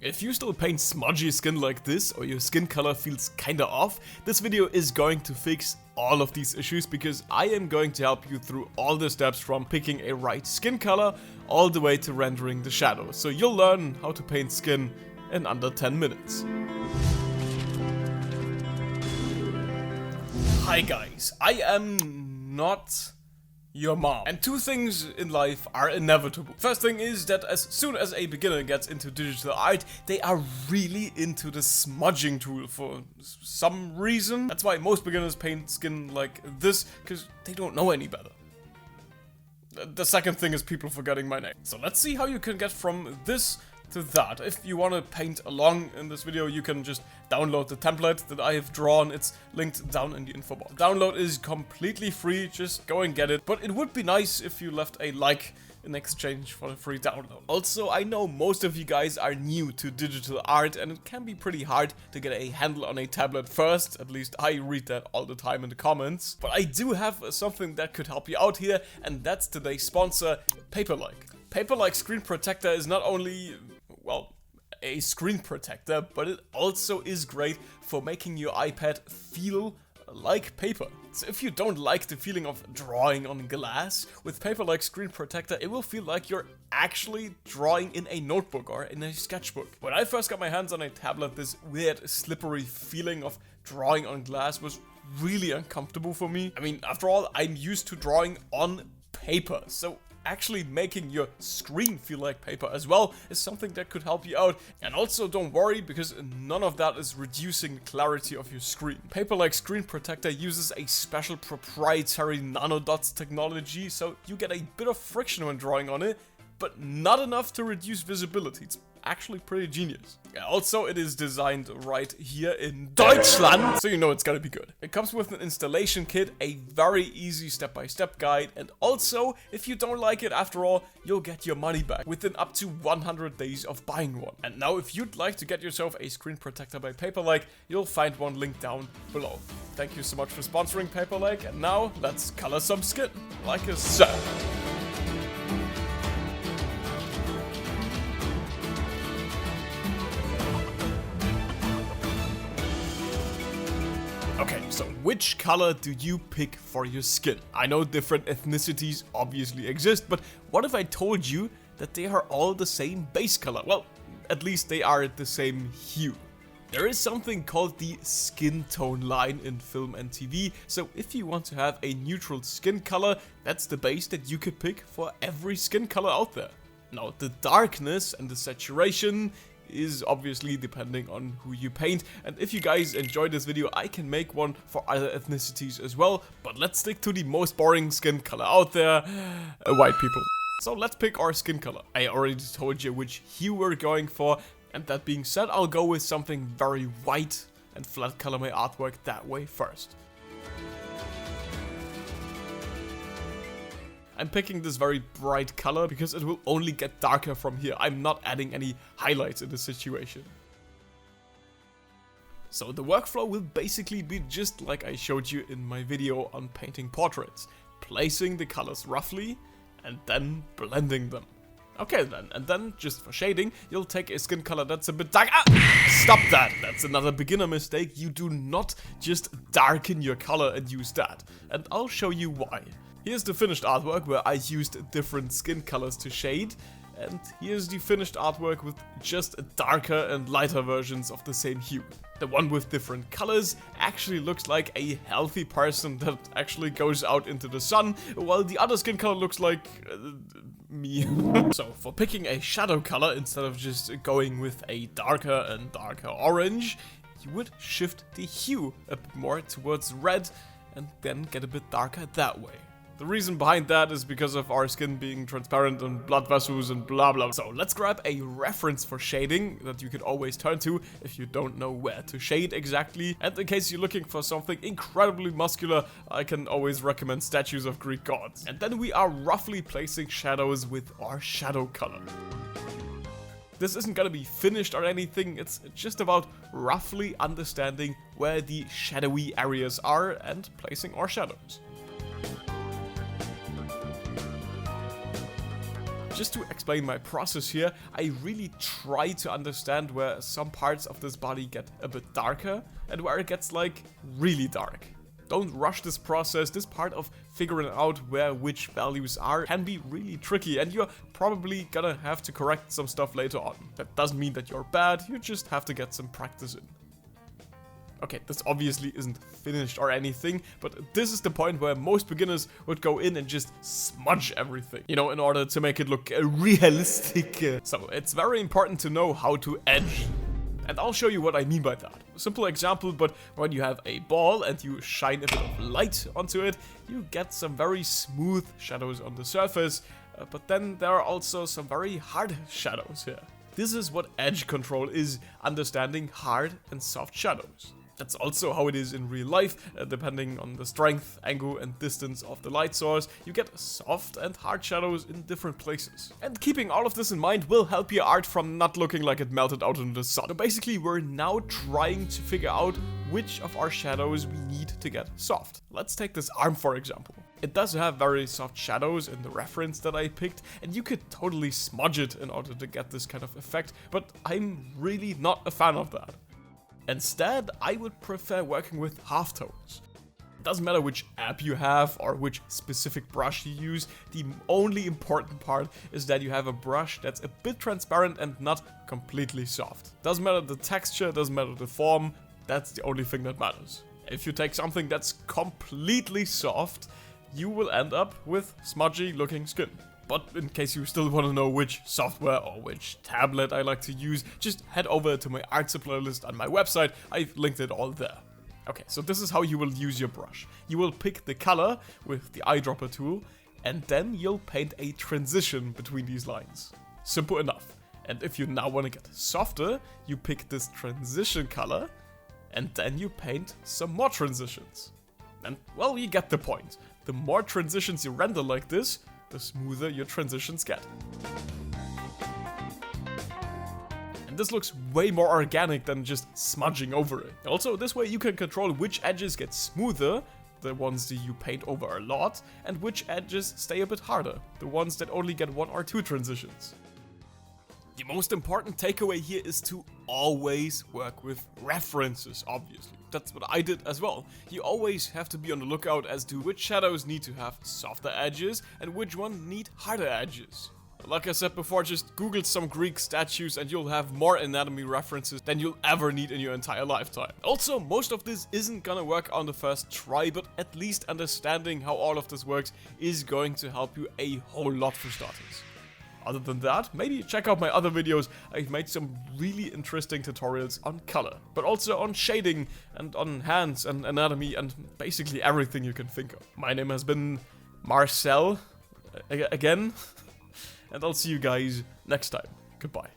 If you still paint smudgy skin like this, or your skin color feels kinda off, this video is going to fix all of these issues, because I am going to help you through all the steps from picking a right skin color all the way to rendering the shadows. So you'll learn how to paint skin in under 10 minutes. Hi guys, I am not your mom. And two things in life are inevitable. First thing is that as soon as a beginner gets into digital art, they are really into the smudging tool for some reason. That's why most beginners paint skin like this, because they don't know any better. The second thing is people forgetting my name. So let's see how you can get from this to that. If you want to paint along in this video, you can just download the template that I have drawn. It's linked down in the info box. Download is completely free, just go and get it. But it would be nice if you left a like in exchange for the free download. Also, I know most of you guys are new to digital art, and it can be pretty hard to get a handle on a tablet first. At least I read that all the time in the comments. But I do have something that could help you out here, and that's today's sponsor, Paperlike. Paperlike Screen Protector is not only, well, a screen protector, but it also is great for making your iPad feel like paper. So if you don't like the feeling of drawing on glass, with Paperlike Screen Protector, it will feel like you're actually drawing in a notebook or in a sketchbook. When I first got my hands on a tablet, this weird slippery feeling of drawing on glass was really uncomfortable for me. I mean, after all, I'm used to drawing on paper, so actually making your screen feel like paper as well is something that could help you out. And also don't worry, because none of that is reducing the clarity of your screen. Paperlike Screen Protector uses a special proprietary nanodots technology, so you get a bit of friction when drawing on it, but not enough to reduce visibility. It's actually pretty genius. Also, it is designed right here in Deutschland, so you know it's gonna be good. It comes with an installation kit, a very easy step-by-step guide, and also, if you don't like it after all, you'll get your money back within up to 100 days of buying one. And now, if you'd like to get yourself a screen protector by Paperlike, you'll find one linked down below. Thank you so much for sponsoring Paperlike, and now, let's color some skin, like a sir. Okay, so which color do you pick for your skin? I know different ethnicities obviously exist, but what if I told you that they are all the same base color? Well, at least they are the same hue. There is something called the skin tone line in film and TV, so if you want to have a neutral skin color, that's the base that you could pick for every skin color out there. Now, the darkness and the saturation is obviously depending on who you paint, and if you guys enjoyed this video, I can make one for other ethnicities as well, but let's stick to the most boring skin color out there, white people. So let's pick our skin color. I already told you which hue we're going for, and that being said, I'll go with something very white and flat color my artwork that way first. I'm picking this very bright color because it will only get darker from here. I'm not adding any highlights in the situation. So the workflow will basically be just like I showed you in my video on painting portraits. Placing the colors roughly and then blending them. Okay then, and then just for shading, you'll take a skin color that's a bit dark. Stop that! That's another beginner mistake. You do not just darken your color and use that. And I'll show you why. Here's the finished artwork where I used different skin colors to shade, and here's the finished artwork with just darker and lighter versions of the same hue. The one with different colors actually looks like a healthy person that actually goes out into the sun, while the other skin color looks like me. So for picking a shadow color, instead of just going with a darker and darker orange, you would shift the hue a bit more towards red and then get a bit darker that way. The reason behind that is because of our skin being transparent and blood vessels and blah blah. So let's grab a reference for shading that you can always turn to if you don't know where to shade exactly. And in case you're looking for something incredibly muscular, I can always recommend statues of Greek gods. And then we are roughly placing shadows with our shadow color. This isn't gonna be finished or anything, it's just about roughly understanding where the shadowy areas are and placing our shadows. Just to explain my process here, I really try to understand where some parts of this body get a bit darker and where it gets like really dark. Don't rush this process. This part of figuring out where which values are can be really tricky, and you're probably gonna have to correct some stuff later on. That doesn't mean that you're bad, you just have to get some practice in. Okay, this obviously isn't finished or anything, but this is the point where most beginners would go in and just smudge everything, you know, in order to make it look realistic. So it's very important to know how to edge. And I'll show you what I mean by that. Simple example, but when you have a ball and you shine a bit of light onto it, you get some very smooth shadows on the surface, but then there are also some very hard shadows here. This is what edge control is, understanding hard and soft shadows. That's also how it is in real life, depending on the strength, angle and distance of the light source, you get soft and hard shadows in different places. And keeping all of this in mind will help your art from not looking like it melted out in the sun. So basically we're now trying to figure out which of our shadows we need to get soft. Let's take this arm for example. It does have very soft shadows in the reference that I picked, and you could totally smudge it in order to get this kind of effect, but I'm really not a fan of that. Instead, I would prefer working with halftones. It doesn't matter which app you have or which specific brush you use, the only important part is that you have a brush that's a bit transparent and not completely soft. Doesn't matter the texture, doesn't matter the form, that's the only thing that matters. If you take something that's completely soft, you will end up with smudgy looking skin. But in case you still want to know which software or which tablet I like to use, just head over to my art supply list on my website, I've linked it all there. Okay, so this is how you will use your brush. You will pick the color with the eyedropper tool, and then you'll paint a transition between these lines. Simple enough. And if you now want to get softer, you pick this transition color, and then you paint some more transitions. And well, you get the point. The more transitions you render like this, the smoother your transitions get. And this looks way more organic than just smudging over it. Also, this way you can control which edges get smoother, the ones that you paint over a lot, and which edges stay a bit harder, the ones that only get 1 or 2 transitions. The most important takeaway here is to always work with references, obviously. That's what I did as well. You always have to be on the lookout as to which shadows need to have softer edges and which one need harder edges. Like I said before, just Google some Greek statues and you'll have more anatomy references than you'll ever need in your entire lifetime. Also, most of this isn't gonna work on the first try, but at least understanding how all of this works is going to help you a whole lot for starters. Other than that, maybe check out my other videos. I've made some really interesting tutorials on color, but also on shading and on hands and anatomy and basically everything you can think of. My name has been Marcel, again, and I'll see you guys next time. Goodbye.